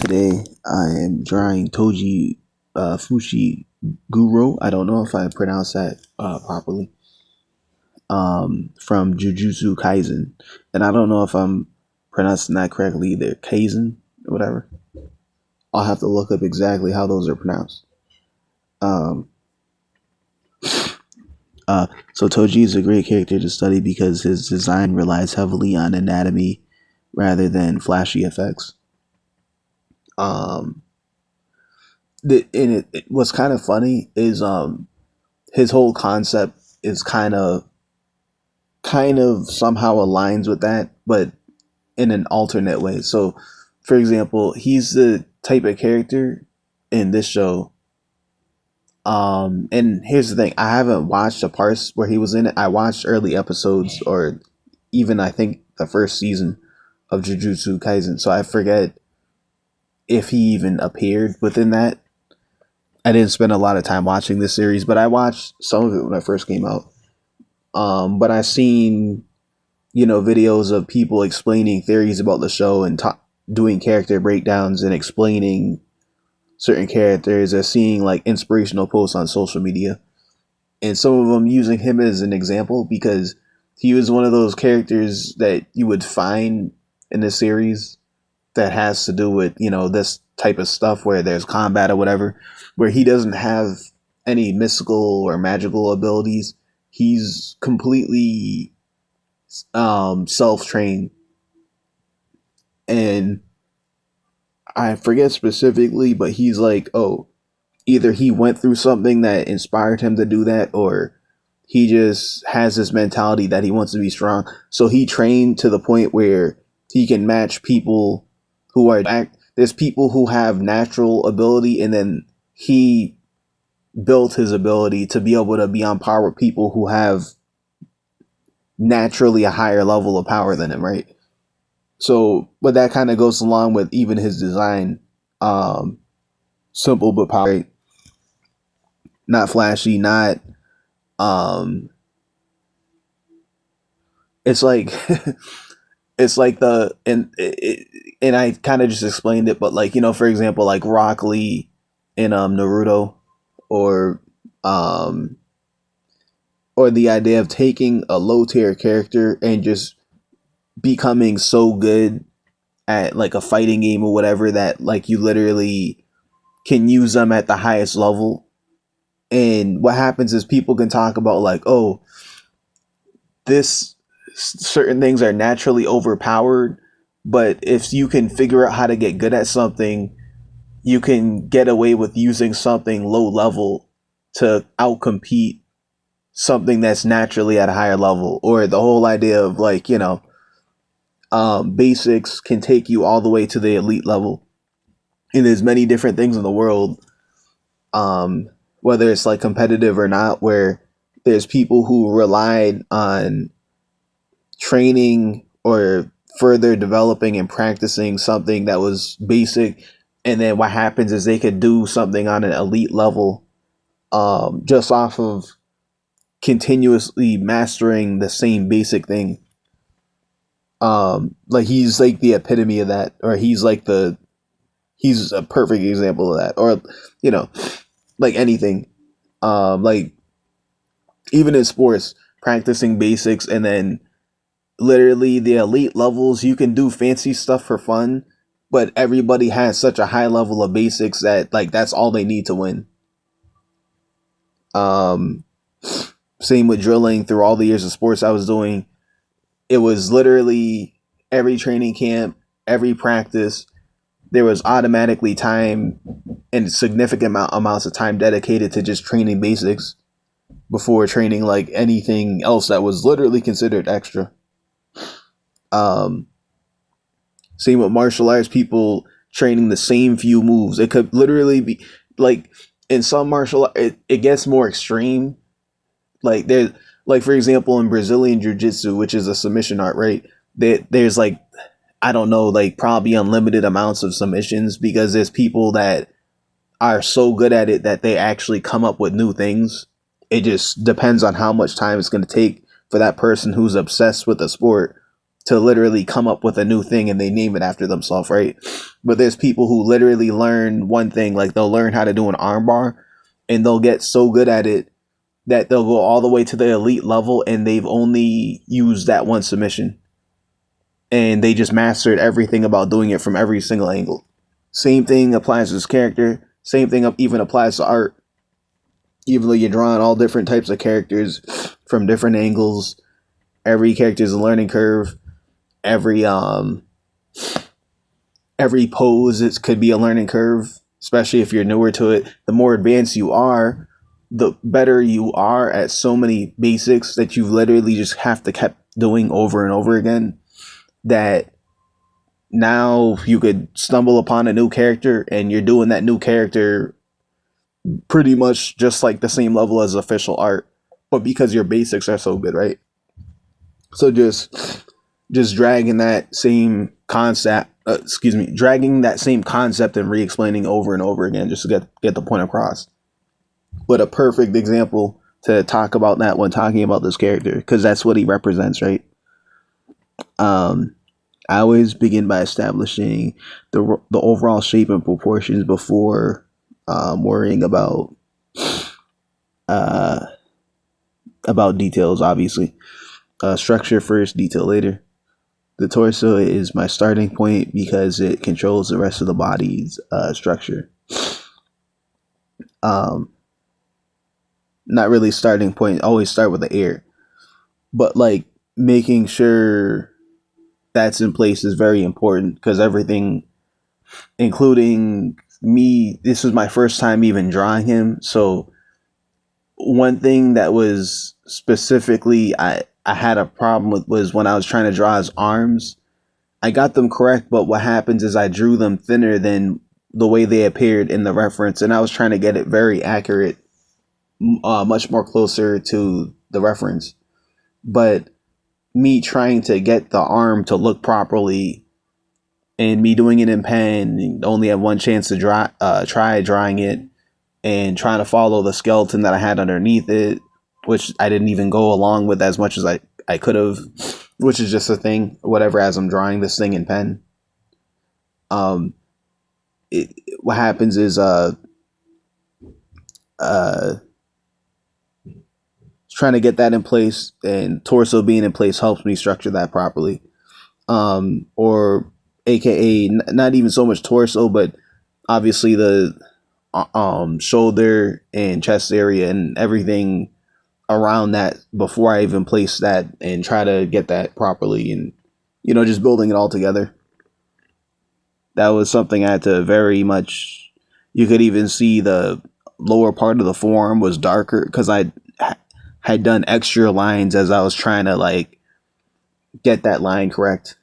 Today I am drawing Toji Fushiguro. I don't know if I pronounced that properly. From Jujutsu Kaisen, and I don't know if I'm pronouncing that correctly either. Kaisen, or whatever. I'll have to look up exactly how those are pronounced. Um, so Toji is a great character to study because his design relies heavily on anatomy rather than flashy effects. Um, what's kind of funny is his whole concept is kind of somehow aligns with that, but in an alternate way. So, for example, he's the type of character in this show. And here's the thing: I haven't watched the parts where he was in it. I watched early episodes, or even I think the first season of Jujutsu Kaisen. So I forget if he even appeared within that. I didn't spend a lot of time watching this series, but I watched some of it when it first came out. But I've seen, videos of people explaining theories about the show and doing character breakdowns and explaining certain characters, or seeing like inspirational posts on social media. And some of them using him as an example because he was one of those characters that you would find in the series that has to do with, this type of stuff where there's combat or whatever, where he doesn't have any mystical or magical abilities. He's completely self-trained, and I forget specifically, but he's like, oh, either he went through something that inspired him to do that, or he just has this mentality that he wants to be strong. So he trained to the point where he can match people who are there's people who have natural ability, and then he built his ability to be able to be on par with people who have naturally a higher level of power than him, right? So, but that kind of goes along with even his design. Simple but powerful, right? Not flashy, not it's like it's like and I kind of just explained it, but like, for example, like Rock Lee in Naruto, or um or the idea of taking a low tier character and just becoming so good at like a fighting game or whatever that like you literally can use them at the highest level. And what happens is people can talk about like, oh, this certain things are naturally overpowered, but if you can figure out how to get good at something, you can get away with using something low level to outcompete something that's naturally at a higher level. Or the whole idea of like, basics can take you all the way to the elite level. And there's many different things in the world, whether it's like competitive or not, where there's people who relied on training or further developing and practicing something that was basic, and then what happens is they could do something on an elite level, just off of continuously mastering the same basic thing. Like he's like the epitome of that, or he's a perfect example of that, or like anything, like even in sports, practicing basics, and then literally the elite levels, you can do fancy stuff for fun, but everybody has such a high level of basics that like that's all they need to win. um Same with drilling. Through all the years of sports I was doing, it was literally every training camp, every practice, there was automatically time and significant amounts of time dedicated to just training basics before training like anything else that was literally considered extra. Um, Same with martial arts, people training the same few moves. It could literally be like in some it gets more extreme. Like there's like, for example, in Brazilian Jiu-Jitsu, which is a submission art, right? There's like, I don't know, like probably unlimited amounts of submissions, because there's people that are so good at it that they actually come up with new things. It just depends on how much time it's going to take for that person who's obsessed with the sport to literally come up with a new thing and they name it after themselves, right? But there's people who literally learn one thing, like they'll learn how to do an armbar and they'll get so good at it that they'll go all the way to the elite level and they've only used that one submission. And they just mastered everything about doing it from every single angle. Same thing applies to this character. Same thing even applies to art. Even though you're drawing all different types of characters from different angles, every character is a learning curve. Every pose could be a learning curve, especially if you're newer to it. The more advanced you are, the better you are at so many basics that you literally just have to keep doing over and over again, that now you could stumble upon a new character and you're doing that new character pretty much just like the same level as official art, but because your basics are so good, right? So just dragging that same concept, dragging that same concept and re-explaining over and over again just to get the point across. But a perfect example to talk about that when talking about this character, because that's what he represents, right? I always begin by establishing the overall shape and proportions before worrying about details. Obviously, structure first, detail later. The torso is my starting point because it controls the rest of the body's structure. Not really starting point. Always start with the ear, but like making sure that's in place is very important because everything, including me, this was my first time even drawing him. So one thing that was specifically I had a problem with was when I was trying to draw his arms. I got them correct, but what happens is I drew them thinner than the way they appeared in the reference, and I was trying to get it very accurate, much more closer to the reference. But me trying to get the arm to look properly and me doing it in pen, only had one chance to try drawing it and trying to follow the skeleton that I had underneath it, which I didn't even go along with as much as I could have, which is just a thing, whatever, as I'm drawing this thing in pen. What happens is trying to get that in place, and torso being in place helps me structure that properly. Or aka not even so much torso, but obviously the shoulder and chest area and everything around that before I even place that and try to get that properly, and just building it all together. That was something I had to very much. You could even see the lower part of the forearm was darker because I had done extra lines as I was trying to like get that line correct.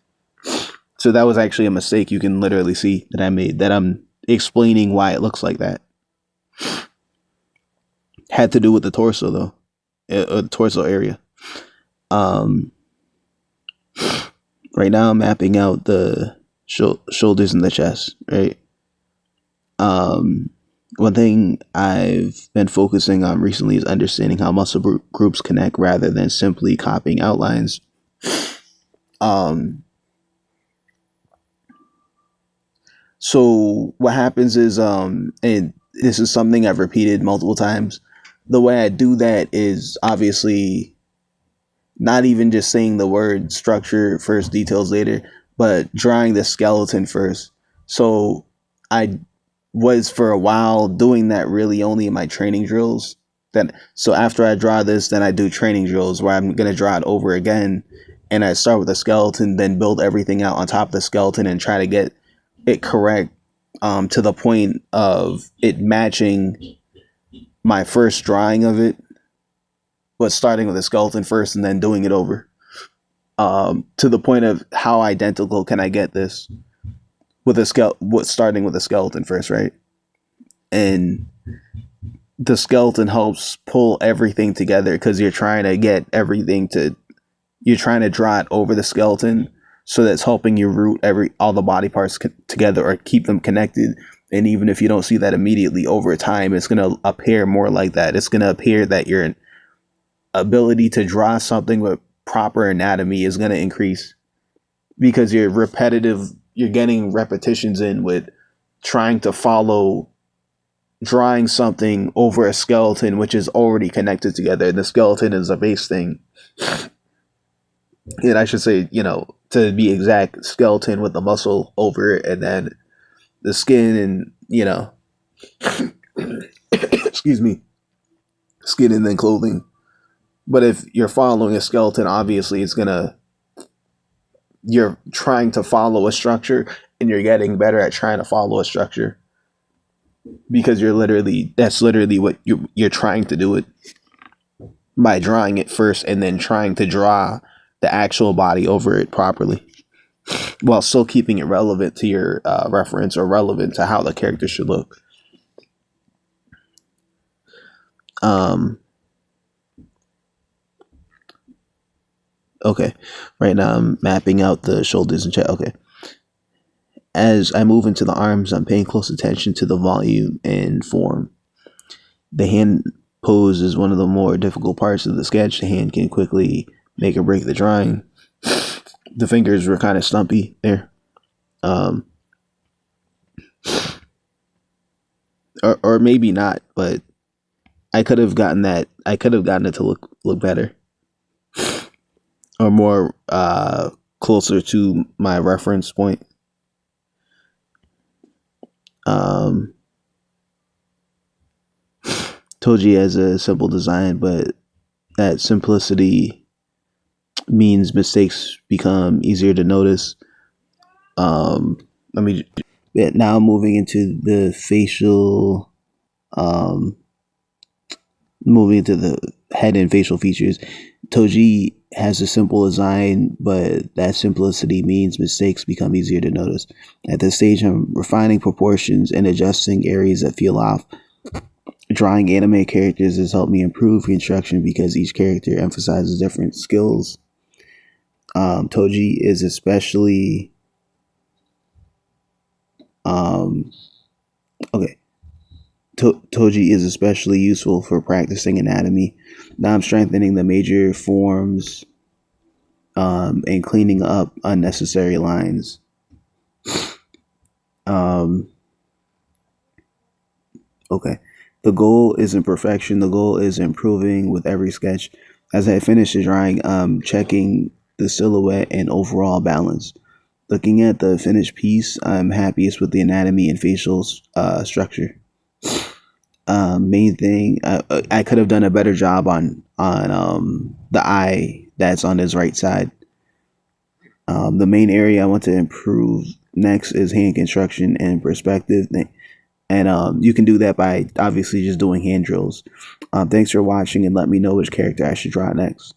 So that was actually a mistake you can literally see that I made, that I'm explaining why it looks like that. Had to do with the torso though, the torso area. Right now I'm mapping out the shoulders and the chest, right? One thing I've been focusing on recently is understanding how muscle groups connect rather than simply copying outlines. So what happens is, and this is something I've repeated multiple times, the way I do that is obviously not even just saying the word structure first, details later, but drawing the skeleton first. So I was for a while doing that really only in my training drills. So after I draw this, then I do training drills where I'm going to draw it over again. And I start with the skeleton, then build everything out on top of the skeleton and try to get it correct to the point of it matching my first drawing of it, but starting with the skeleton first and then doing it over to the point of how identical can I get this with starting with the skeleton first, right? And the skeleton helps pull everything together because you're trying to get you're trying to draw it over the skeleton. So that's helping you root all the body parts together or keep them connected. And even if you don't see that immediately, over time, it's going to appear more like that. It's going to appear that your ability to draw something with proper anatomy is going to increase. because you're getting repetitions in with trying to follow drawing something over a skeleton which is already connected together. The skeleton is a base thing. And I should say, to be exact, skeleton with the muscle over it, and then the skin and, excuse me, skin and then clothing. But if you're following a skeleton, obviously you're trying to follow a structure, and you're getting better at trying to follow a structure because that's literally what you're trying to do it by drawing it first and then trying to draw the actual body over it properly while still keeping it relevant to your reference or relevant to how the character should look. Okay, right now I'm mapping out the shoulders and chest. Okay, as I move into the arms, I'm paying close attention to the volume and form. The hand pose is one of the more difficult parts of the sketch. The hand can quickly make or break the drawing. The fingers were kind of stumpy there. Or maybe not, but I could have gotten that. I could have gotten it to look better or more closer to my reference point. Toji has a simple design, but that simplicity means mistakes become easier to notice. Let me. Yeah, now moving into the facial. Moving into the head and facial features. Toji has a simple design, but that simplicity means mistakes become easier to notice. At this stage, I'm refining proportions and adjusting areas that feel off. Drawing anime characters has helped me improve construction because each character emphasizes different skills. Toji is especially okay. Toji is especially useful for practicing anatomy. Now I'm strengthening the major forms and cleaning up unnecessary lines. Okay. The goal isn't perfection. The goal is improving with every sketch. As I finish the drawing, I'm checking the silhouette and overall balance. Looking at the finished piece, I'm happiest with the anatomy and facial structure. Main thing, I could have done a better job on the eye that's on his right side. The main area I want to improve next is hand construction and perspective. And you can do that by obviously just doing hand drills. Thanks for watching, and let me know which character I should draw next.